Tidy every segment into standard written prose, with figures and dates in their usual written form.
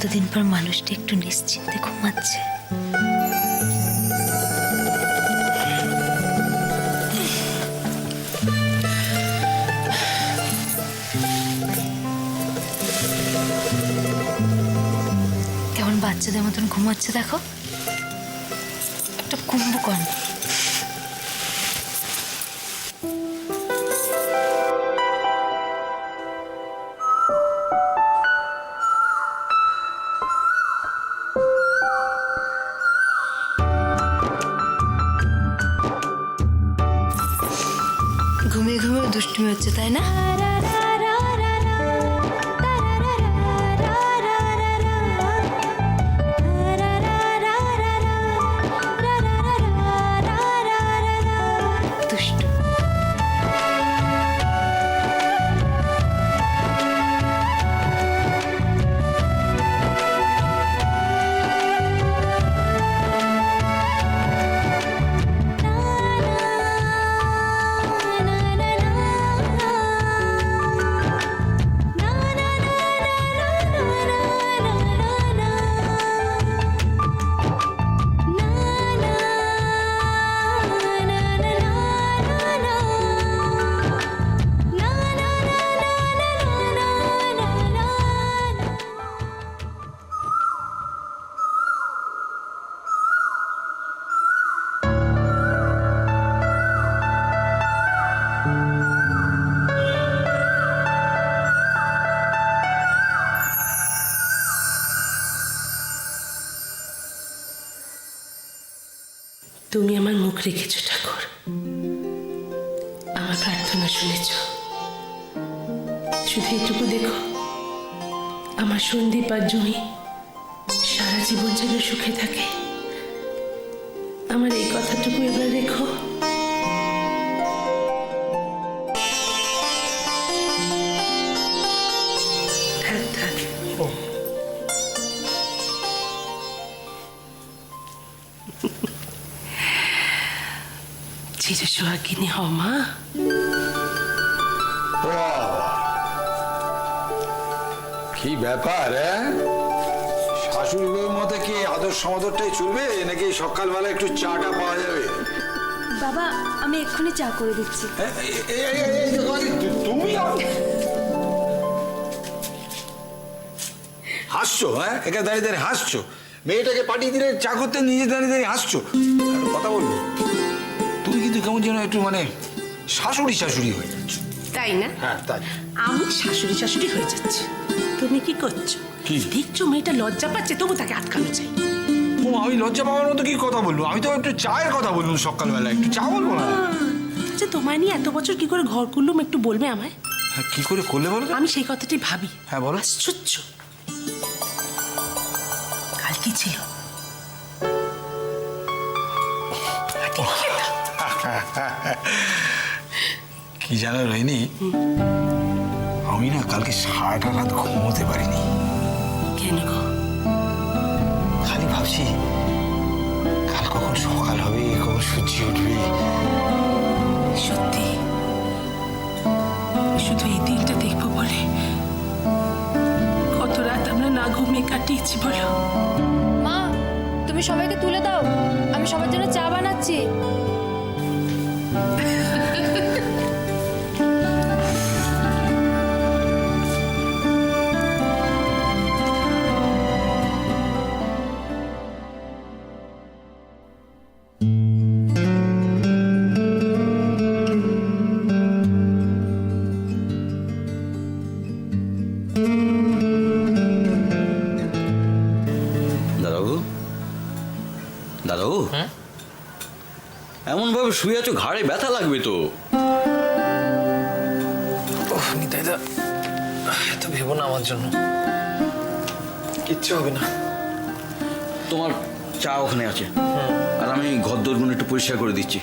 এতদিন পর মানুষটা একটু নিশ্চিন্তে ঘুমাচ্ছে। কেমন বাচ্চাদের মতন ঘুমাচ্ছে দেখো, একটা কুম্ভকর্ণ। ঘুমিয়ে ঘুমিয়ে দুষ্টুমি হচ্ছে, তাই না? দুষ্টু। তুমি আমার মুখ রেখেছ ঠাকুর, আমার প্রার্থনা শুনেছ। শুধু এটুকু দেখো, আমার সন্দীপ আর জমি সারা জীবন যেন সুখে থাকে। আমার এই কথাটুকু এবার রেখো। থাক থাক। চির সোহাগিনী হও মা। কি ব্যাপার? শাশুড়ি বউর মতে কি আদর সমাদরটাই চলবে, নাকি সকালবেলা একটু চাটা পাওয়া যাবে? বাবা, আমি এক্ষুনি চা করে দিচ্ছি। তুমি হাসছো? হ্যাঁ, একা দাঁড়িয়ে দাঁড়িয়ে হাসছো? মেয়েটাকে পাঠিয়ে দিলে চা করতে, নিজে দাঁড়িয়ে দাঁড়িয়ে হাসছো। কথা বলবো, তুমি কিন্তু কেমন যেন একটু মানে শাশুড়ি শাশুড়ি হয়ে যাচ্ছ। তাই না? হ্যাঁ, তাই। আমি শাশুড়ি শাশুড়ি হয়ে যাচ্ছি, তুমি কি করছো? কি দেখছো মেয়েটা লজ্জা পাচ্ছে, তবু তাকে আটকানো চাই। ও, আমি লজ্জা পাওয়ার মতো কি কথা বলবো? আমি তো একটু চায়ের কথা বললাম সকালবেলা, একটু চা বলবো না? আচ্ছা, তোমায় নিয়ে এত বছর কি করে ঘর করলুম একটু বলবে আমায়? হ্যাঁ, কি করে করলে বলো? আমি সেই কথাটাই ভাবি। হ্যাঁ, বলো। আশ্চর্য, কাল কি ছিল? কি জানো রোহিণী, আমি না কালকে সারাটা রাত ঘুমোতে পারিনি। কেন গো? খালি ভাবছি কাল কখন সকাল হবে, কখন সূর্য উঠবে। সত্যি শুধু এই দিনটা দেখবো বলে কত রাত আমরা না ঘুমিয়ে কাটিয়েছি বলো। মা, তুমি সবাইকে তুলে দাও, আমি সবার জন্য চা বানাচ্ছি। দাদাবু, এমন ভাবে শুয়ে আছো, ঘাড়ে ব্যথা লাগবে তো। নিতাইদা, এত ভেবো না আমার জন্য, কিচ্ছু হবে না। তোমার চা ওখানে আছে, আর আমি ঘর দোরগুলো একটু পরিষ্কার করে দিচ্ছি।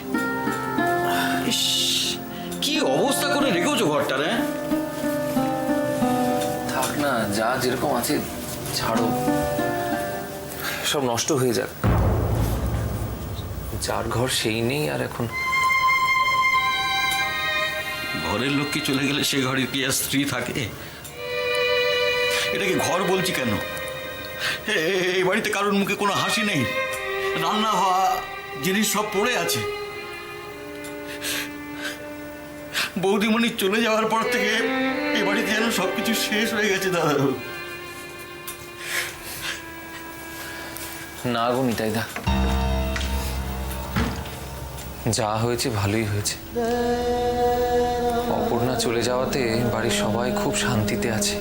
ইস, কি অবস্থা করে রেখেছো ঘরটা রে। থাক না, যা যেরকম আছে ছাড়ো, সব নষ্ট হয়ে যাক। যার ঘর সেই নেই, আর এখন ঘরের লোক কি চলে গেলে সে ঘরে কি আর স্ত্রী থাকে? এটাকে ঘর বলছি কেন? এই বাড়িতে কারোর মুখে কোনো হাসি নেই, রান্না হওয়া জিনিস সব পড়ে আছে। বৌদিমণি চলে যাওয়ার পর থেকে এ বাড়িতে যেন সবকিছু শেষ হয়ে গেছে দাদা। না গো নিতাইদা, যা হয়েছে ভালোই হয়েছে। অপর্ণা চলে যাওয়াতে বাড়ির সবাই খুব শান্তিতে আছে।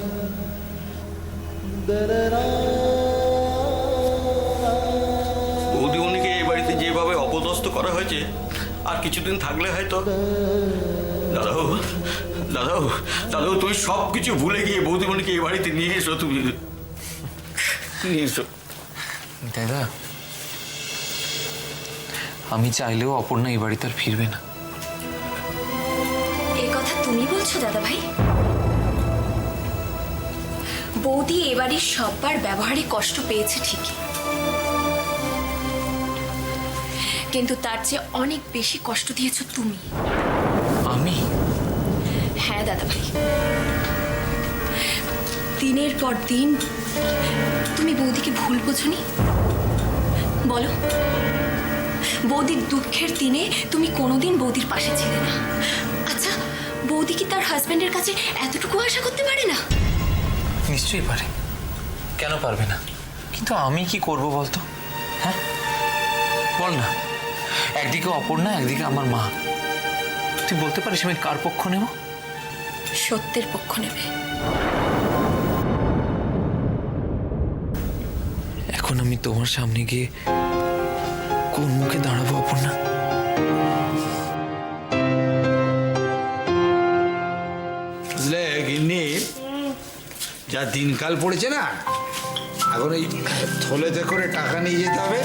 বৌদিমণিকে এই বাড়িতে যেভাবে অপদস্থ করা হয়েছে, আর কিছুদিন থাকলে হয়তো দাদাও দাদাও দাদাও তুমি সব কিছু ভুলে গিয়ে বৌদিমণিকে এই বাড়িতে নিয়ে এসো। তুমি নিয়ে এসো। নিতাইদা, আমি চাইলেও অপর্ণা এই বাড়িতে আর ফিরবে না। এ কথা তুমি বলছো দাদা ভাই? বৌদি এবারই সববার ব্যবহারে কষ্ট পেয়েছে ঠিকই, কিন্তু তার চেয়ে অনেক বেশি কষ্ট দিয়েছো তুমি। আমি? হ্যাঁ দাদা ভাই, দিনের পর দিন তুমি বৌদিকে ভুল বোঝনি? বলো, বৌদির দুঃখের দিনে তুমি কোনোদিন বৌদির পাশে ছিলে না। আচ্ছা, বৌদি কি তার হাজবেন্ডের কাছে এতটুকু আশা করতে পারে না? নিশ্চয়ই পারে, কেন পারবে না? কিন্তু আমি কি করব বলতো? হ্যাঁ বল না, একদিকে অপর্ণা, একদিকে আমার মা। তুই বলতে পারিস আমি কার পক্ষ নেব? সত্যের পক্ষ নেবে। এখন আমি তোমার সামনে গিয়ে কোন মুখে দাঁড়াবো অপর্ণা? বুঝলে গিন্নি, যা দিনকাল পড়েছে না, এখন এই থলেতে করে টাকা নিয়ে যেতে হবে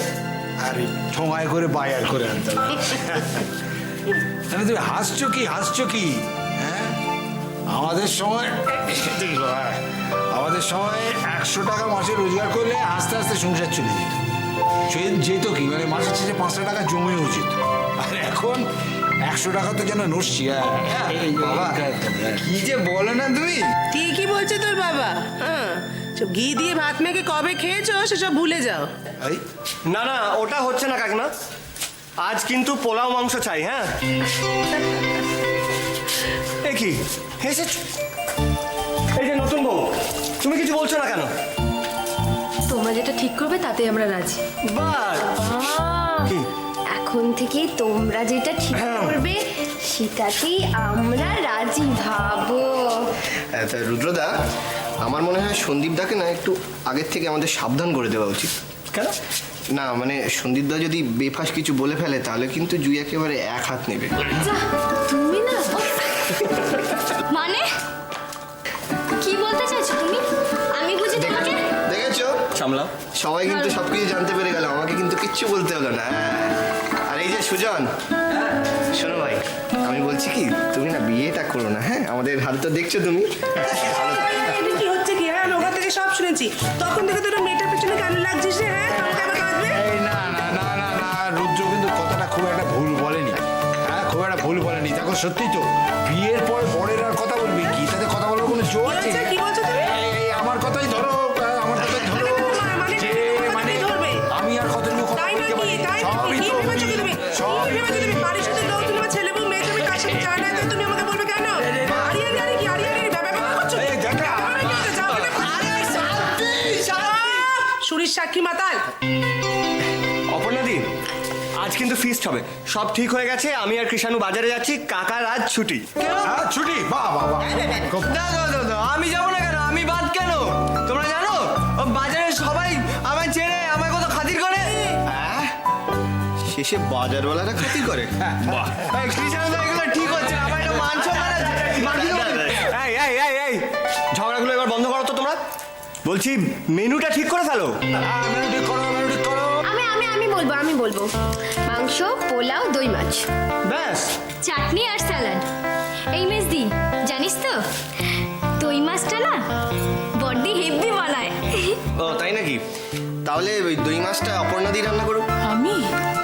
আর এই ঠোঙায় করে বাজার করে আনতে হবে। তাহলে তুমি হাসছো কি হ্যাঁ? আমাদের সময় 100 টাকা মাসে রোজগার করলে আস্তে আস্তে সংসার চলে যেত কি, মানে মাসের শেষে 500 টাকা জমেও যেত। আর এখন 100 টাকা তো যেন নড়ছি। বাবা, কি যে বলো না তুমি। ঠিকই বলছে তোর বাবা। হ্যাঁ, সব ঘি দিয়ে ভাত মেখে কবে খেয়েছো সেসব ভুলে যাও। এই না না, ওটা হচ্ছে না কাকিমা, আজ কিন্তু পোলাও মাংস চাই। হ্যাঁ, এ কি হেসেছ? এই যে নতুন বউ, তুমি কিছু বলছো না কেন? তোমরা যেটা ঠিক করবে তাতে আমরা রাজি। বাস কি? এখন থেকে তোমরা যেটা ঠিক করবে সেটাতেই আমরা রাজি। ভাবো। তা রুদ্রদা, আমার মনে হয় সন্দীপদাকে না একটু আগের থেকে আমাদের সাবধান করে দেওয়া উচিত। কেন? না মানে সন্দীপদা যদি বেফাস কিছু বলে ফেলে তাহলে কিন্তু জুই একেবারে এক হাত নেবে। তুমি না মানে কি বলতে চাইছো তুমি? আমি বুঝি তোমাকে দেখেছো সামলাও, সবাই কিন্তু সবকিছু জানতে পেরে গেল, আমাকে কিন্তু কিচ্ছু বলতে হলো না। আর এই যে সুজন, শোনো ভাই, আমি বলছি কি, তুমি না বিয়েটা করো না। হ্যাঁ, আমাদের হাল তো দেখছো তুমি। এটা কি হচ্ছে কি? হ্যাঁ, ওখান থেকে সব শুনেছি। তখন থেকে তোর মেয়েটার পেছনে কেন লাগছিস রে? হ্যাঁ, তোমাকে আবার কাঁদবে? এই না না না না না, রুদ্র কিন্তু কথাটা খুব একটা ভুল বলেনি। হ্যাঁ, খুব একটা ভুল বলেনি। দেখো সত্যি তো, বিয়ের পর বরের আর কথা বলবি কি? তাতে কথা বলার কোনো জো আছে? কি বলছো তুমি? এই আমার কথাই ধরো, আমার কথাই ধরো। মানে যে কথাই মানে ধরবে? আমি আর কতটুকু কথা তাই বলতে নাকি? পারি? তাই নাকি? সবই কি তো ভেবেছো কি তুমি? কি সবই ভেবেছো তুমি? বাড়ির সাথে লোক, তুমি আমার ছেলে বউ, মেয়ে, তুমি কার সাথে জানা তো তুমি আমাকে বলবে কেন? আরিয়ানি কি? আরিয়ানি ব্যাপার করছো? এই দেখা। সুরির সাক্ষী মাতাল। অপর্ণাদি, আজ কিন্তু ফিস্ট হবে, সব ঠিক হয়ে গেছে। আমি আর কৃষাণু বাজারে যাচ্ছি, কাকার আজ ছুটি। হ্যাঁ, ছুটি? বাহ বাহ বাহ। আমি যাবো না কেন? আমি বাদ কেন? তোমরা জানো ও বাজারে সবাই আমায় চেনে, আমায় কত খাতির করে। শেষে বাজারওয়ালারা খাতির করে। বাহ, কৃষাণু এগুলো ঠিক হচ্ছে না, আমার এটা মান সম্মান আছে। এই ঝগড়াগুলো এবার বন্ধ করো তো তোমরা। বলছি মেনুটা ঠিক করে ফেলো। মেনু ঠিক করো, মেনু ঠিক করো। আমি বলবো মাংস, পোলাও, দই মাছ, ব্যাস। চাটনি আর স্যালাড। এই মেজদি, জানিস তো দই মাছটা না বড্ডি হেভি বানায়। ও তাই নাকি? তাহলে ওই দই মাছটা অপর্ণা দিয়ে রান্না করো। আমি?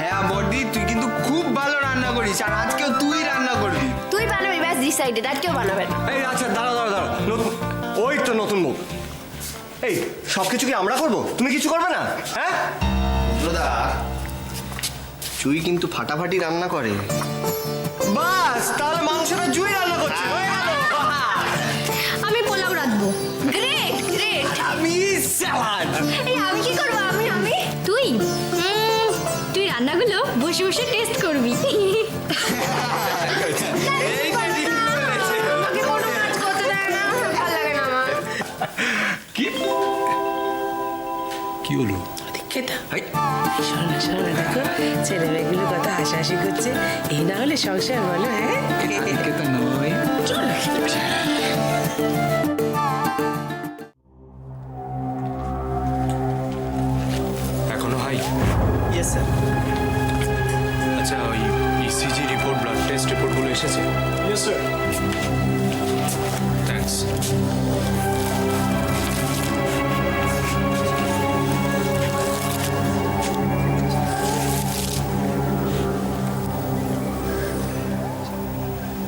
হ্যাঁ বড়দি, তুই কিন্তু খুব ভালো রান্না করিস, আর আজকেও তুই রান্না করবি। তুই বানাবি, ব্যাস ডিসাইডেড, আর কেউ বানাবে না। এই আচ্ছা, দাঁড়া, নতুন, ওই তো নতুন বউ। এই সব কিছু কি আমরা করব? তুমি কিছু করবে না? হ্যাঁ দাদা, জুই কিন্তু ফাটাফাটি রান্না করে। বাস, তাহলে মাংসটা জুই রান্না করছে। হয়ে গেল। আমি পোলাও রাখবো। Great great. আমি স্যালাড। এই আমি কি করবো? আমি তুই তুই রান্নাগুলো বসে বসে টেস্ট করবি। আমাকে কোনো কাজ করতে দেয় না, ভালো লাগে না আমার। কি হলো? খেতা শোনা দেখো ছেলে মেয়েগুলো কত হাসাহাসি করছে। এই না হলে সংসার বলো। হ্যাঁ চলো। এখনো হাই? Yes sir. আচ্ছা, ওই ইসিজি রিপোর্ট, ব্লাড টেস্ট রিপোর্টগুলো এসেছে? Yes sir. থ্যাঙ্কস।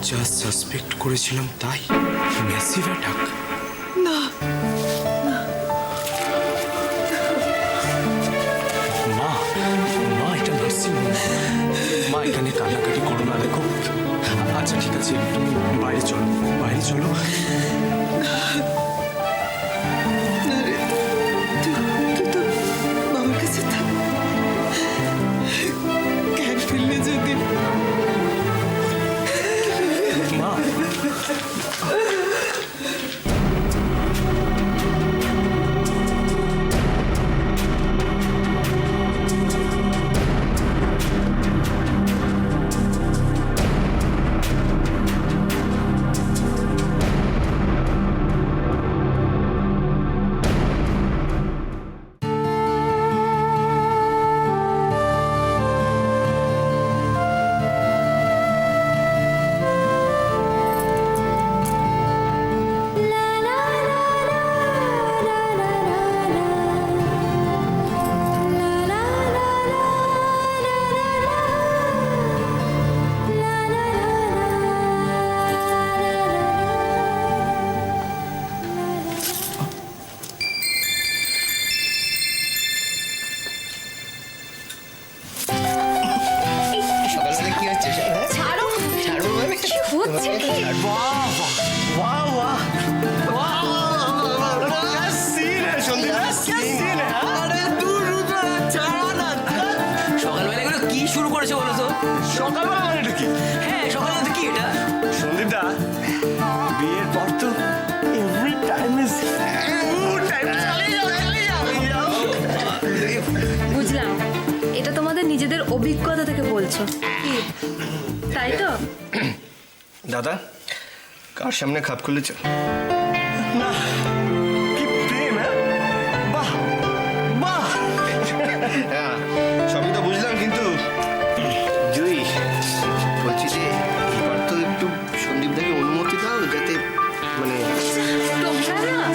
যা সাসপেক্ট করেছিলাম তাই, ম্যাসিভ অ্যাটাক। মা, মা এটা নার্সিং হোম। মা এখানে কান্নাকাটি করো না, দেখো। আচ্ছা ঠিক আছে, তুমি বাইরে চলো, বাইরে চলো। বাবার কাছে থাক। জ্ঞান ফিরলে যদি মা, সকালবেলা কি হচ্ছে? ছাড়ো। ছাড়বো মানে? কি হচ্ছে কি? বাহ বাহ বাহ বাহ, क्या सीन है সন্দীপ, क्या सीन है? আরে দূর রুকো, ছাড়ো না। সকালবেলা এগুলো কি শুরু করেছে বলো তো? সকালবেলা মানে এটা কি? হ্যাঁ, সকালবেলা তো কি এটা? সন্দীপ দা, বিয়ের পর তো এভরি টাইম ইজ বুঝলাম, এটা তোমাদের নিজেদের অভিজ্ঞতা থেকে বলছো কি, তাই তো? দাদা, কার সামনে খাপ খুলেছ? না, কি প্রেম! হ্যাঁ, বাহ বাহ। হ্যাঁ, সবই তো বুঝলাম, কিন্তু জুই, বলছি যে এবার তো একটু সন্দীপদাকে অনুমতি দাও, যাতে মানে তোমরা না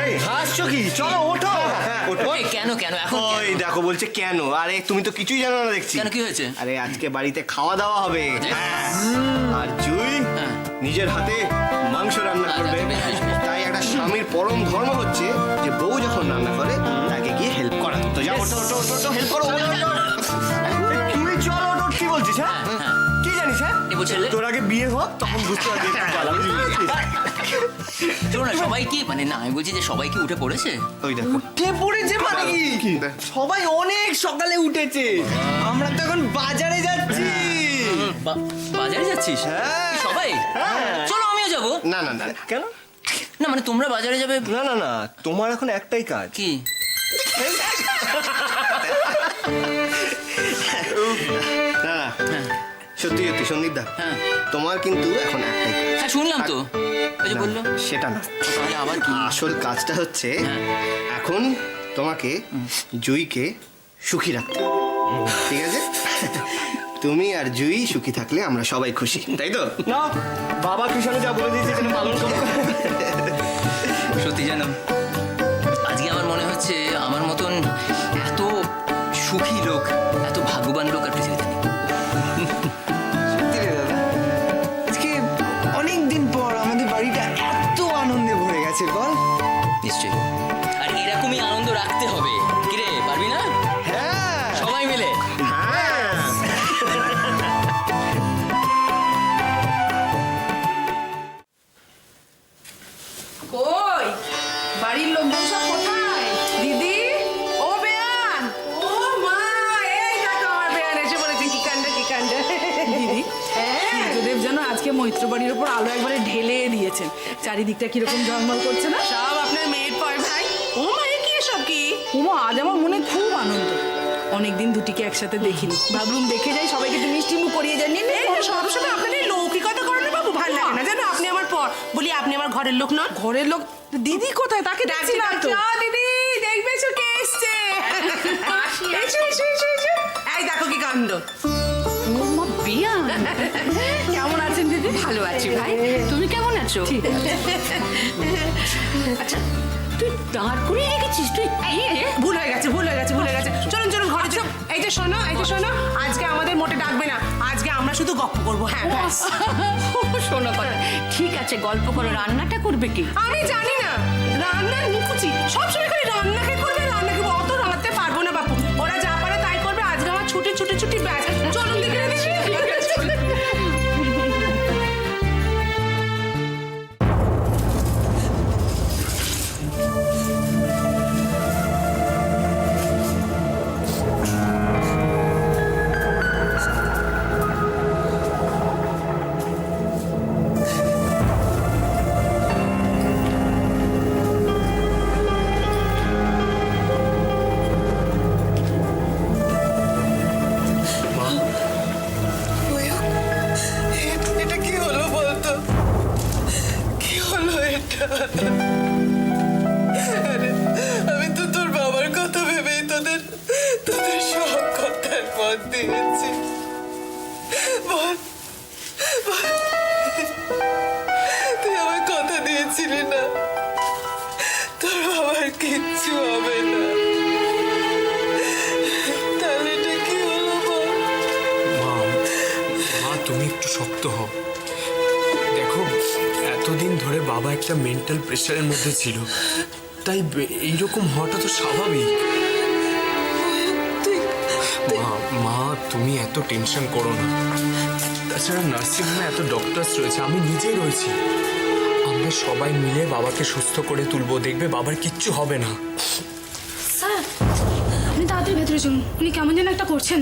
এই হাসছো কি? চলো ওঠো। ওঠো। এই, কেন কেন এখন কেন? ওই দেখো, বলছে কেন? আরে তুমি তো কিছুই জানো না দেখছি। কেন, কি হয়েছে? আরে আজকে বাড়িতে খাওয়া দাওয়া হবে। হ্যাঁ। আর জুই হ্যাঁ। নিজের হাতে মাংস রান্না আচ্ছা, করবে। বেশ, বেশ। তাই একটা স্বামীর পরম ধর্ম হচ্ছে যে বউ যখন রান্না করে তাকে গিয়ে হেল্প করা। তো যাও, ওঠো ওঠো ওঠো ওঠো, হেল্প করো। তুমি চলো, ওঠো। কি বলছিস? হ্যাঁ, হ্যাঁ। কি জানিস? হ্যাঁ, এ বলছিলে? তোর আগে বিয়ে হোক, তখন বুঝতে পারবি একটু জ্বালা, বুঝলি? শোনো না, সবাই কি মানে, না আমি বলছি যে সবাই কি উঠে পড়েছে? ওই দেখো, কে পড়েছে মানে কি? সবাই অনেক সকালে উঠেছে। আমরা তো এখন বাজারে যাচ্ছি। বাজারে যাচ্ছিস? হ্যাঁ। কি সবাই? চলো আমিও যাবো। না না না, কেন? না মানে তোমরা বাজারে যাবে? না না না, তোমার এখন একটাই কাজ। কি? না না, সত্যি সত্যি সন্দীপ দা, হ্যাঁ তোমার কিন্তু এখন একটাই কাজ। হ্যাঁ, শুনলাম তো, ওই যে না, বললো। সেটা না, তাহলে আবার কি? আসল কাজটা হচ্ছে হ্যাঁ। এখন তোমাকে জুইকে সুখী রাখতে হবে। ঠিক আছে? তুমি আর জুই সুখী থাকলে আমরা সবাই খুশি, তাই তো? না, বাবা কৃষণে যা বলে দিয়েছে সেটা পালন করো। সত্যি জানো, আজকে আমার মনে হচ্ছে আমার মতন এত সুখী লোক, এত ভাগ্যবান লোক আর পৃথিবীতে নেই। সত্যি রে দাদা, আজকে অনেক দিন পর আমাদের বাড়িটা এত আনন্দে ভরে গেছে। শ্বশুরবাড়ির উপর আলো একবারে ঢেলে দিয়েছেন। চারিদিকটা কিরকম ঝলমল করছে না? সব আপনার মেয়ের পর ভাই। ও মায়ের কি এসব কি? উমা, আজ আমার মনে খুব আনন্দ। অনেকদিন দুটিকে একসাথে দেখিনি, ভাবলুম দেখে যাই, সবাইকে একটু মিষ্টি মুখ করিয়ে যান। নিন, এই সবসময় আপনাদের লৌকিকতা করেন না বাবু, ভালো লাগে না জানো? আপনি আমার পর বলি, আপনি আমার ঘরের লোক নন। ঘরের লোক? দিদি কোথায়? তাকে দেখছি না তো। দিদি দেখবে এসো কে এসছে। এসো এসো এসো এসো। এই দেখো কি কাণ্ড। কেমন আছেন দিদি? ভালো আছি ভাই, তুমি কেমন আছো? আচ্ছা, তুই দাঁড় করিয়ে রেখেছিস? তুই ভুল হয়ে গেছে, ভুল হয়ে গেছে, ভুল হয়ে গেছে। চলুন চলুন ঘরে চলুন। এই যে শোনো, এই যে শোনো, আজকে আমাদের মোটে ডাকবে না, আজকে আমরা শুধু গপ্প করবো। হ্যাঁ ব্যাস। শোনো কথা, ঠিক আছে গল্প করো, রান্নাটা করবে কি? আমি জানি না, রান্নার মুখুচি সবসময় খালি রান্নাকে করবে, রান্নাকে অত রাঁধতে পারবো না বাপু। ওরা যা পারে তাই করবে, আজকে আমার ছুটি ছুটি ছুটি ব্যাস। চলুন দেখে দেখি। এটা কি হলো বলতো? কি হলো এটা? আরে, আমি তো তোর বাবার কথা ভেবেই তোদের সব কথার মত দিয়েছি। বল বল, তুই আমার কথা দিয়েছিলি না তোর বাবার কিচ্ছু হবে না? তাহলে এটা কি হলো বল? মা, তুমি একটু শক্ত হও। দেখো, এতদিন ধরে বাবা একটা মেন্টাল প্রেশারের মধ্যে ছিল, তাই এইরকম হওয়াটা তো স্বাভাবিক। মা, তুমি এত টেনশন করো না। তাছাড়া নার্সিংহোমে এত ডক্টরস রয়েছে, আমি নিজেই রয়েছি। আমরা সবাই মিলে বাবাকে সুস্থ করে তুলবো, দেখবে বাবার কিচ্ছু হবে না। স্যার, আপনি তাড়াতাড়ি ভেতরে চলুন, উনি কেমন যেন একটা করছেন।